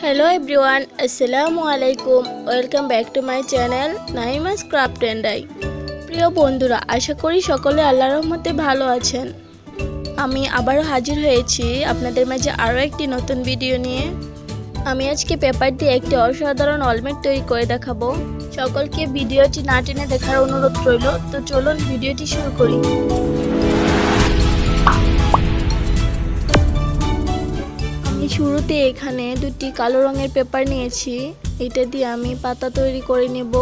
Hello everyone, Assalamoalaikum. Welcome back to my channel Naima's Craft and DIY. প্রিয় বন্ধুরা, আশা করি সকলে আল্লাহর রহমতে ভালো আছেন। আমি আবারও হাজির হয়েছি আপনাদের মাঝে আরও একটি নতুন ভিডিও নিয়ে। আমি আজকে পেপার দিয়ে একটি অসাধারণ ওয়ালমেট তৈরি করে দেখাবো। সকলকে ভিডিওটি না টেনে দেখার অনুরোধ রইল। তো চলুন ভিডিওটি শুরু করি। শুরুতে এখানে দুটি কালো রঙের পেপার নিয়েছি, এটা দিয়ে আমি পাতা তৈরি করে নেব।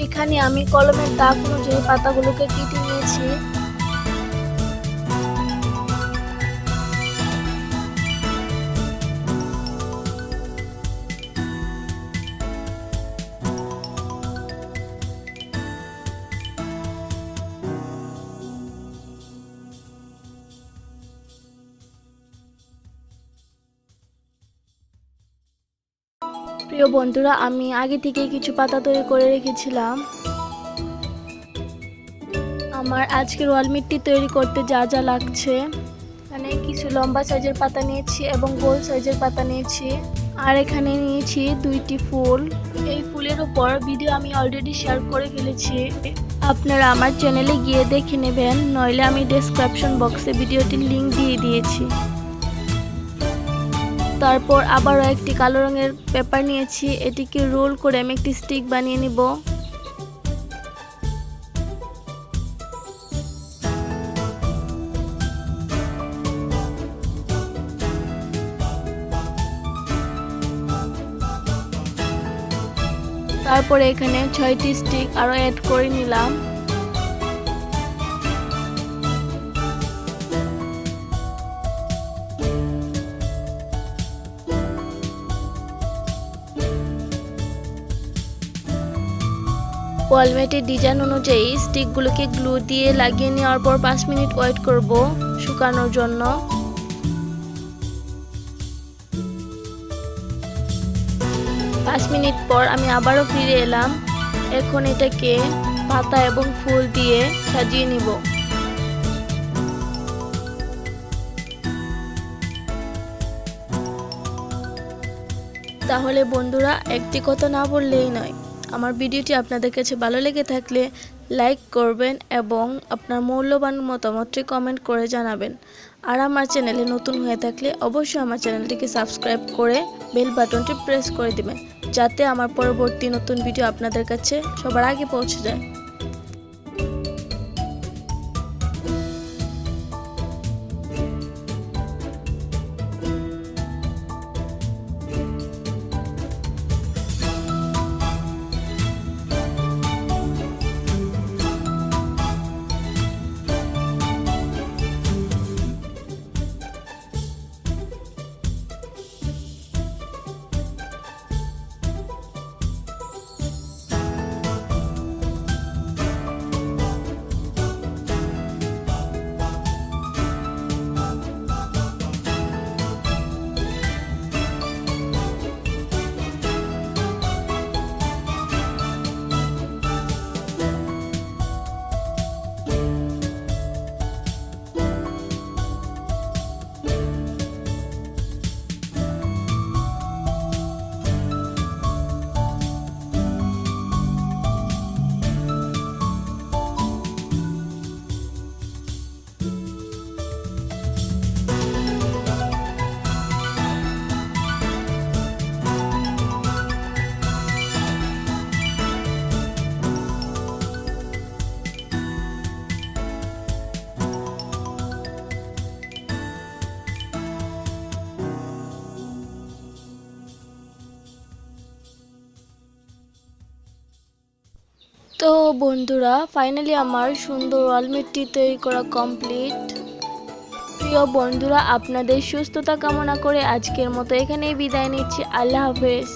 এখানে আমি কলমের দাগ অনুযায়ী পাতাগুলোকে কেটে নিয়েছি। প্রিয় বন্ধুরা, আমি আগে থেকে কিছু পাতা তৈরি করে রেখেছিলাম। আমার আজকের ওয়ালমেটটি তৈরি করতে যা যা লাগছে, এখানে কিছু লম্বা সাইজের পাতা নিয়েছি এবং গোল সাইজের পাতা নিয়েছি, আর এখানে নিয়েছি দুইটি ফুল। এই ফুলের উপর ভিডিও আমি অলরেডি শেয়ার করে ফেলেছি, আপনারা আমার চ্যানেলে গিয়ে দেখে নেবেন, নইলে আমি ডেসক্রিপশন বক্সে ভিডিওটির লিংক দিয়ে দিয়েছি। তারপর আবারও একটি কালো রঙের পেপার নিয়েছি, এটিকে রোল করে আমি একটি স্টিক বানিয়ে নিব। তারপরে এখানে 6টি স্টিক আরো অ্যাড করে নিলাম। ওয়ালমেটের ডিজাইন অনুযায়ী স্টিকগুলোকে গ্লু দিয়ে লাগিয়ে নেওয়ার পর 5 মিনিট ওয়েট করব শুকানোর জন্য। 5 মিনিট পর আমি আবারও ফিরে এলাম। এখন এটাকে পাতা এবং ফুল দিয়ে সাজিয়ে নিব। তাহলে বন্ধুরা, একটি কথা না বললেই নয়, আমার ভিডিওটি আপনাদের কাছে ভালো লেগে থাকলে লাইক করবেন এবং আপনার মূল্যবান মতামতটি কমেন্ট করে জানাবেন। আর আমার চ্যানেলে নতুন হয়ে থাকলে অবশ্যই আমার চ্যানেলটিকে সাবস্ক্রাইব করে বেল বাটনটি প্রেস করে দিবেন, যাতে আমার পরবর্তী নতুন ভিডিও আপনাদের কাছে সবার আগে পৌঁছে যায়। তো বন্ধুরা, ফাইনালি আমার সুন্দর ওয়ালমেটটি তৈরি করা কমপ্লিট। প্রিয় বন্ধুরা, আপনাদের সুস্থতা কামনা করে আজকের মতো এখানেই বিদায় নিচ্ছি। আল্লাহ হাফেজ।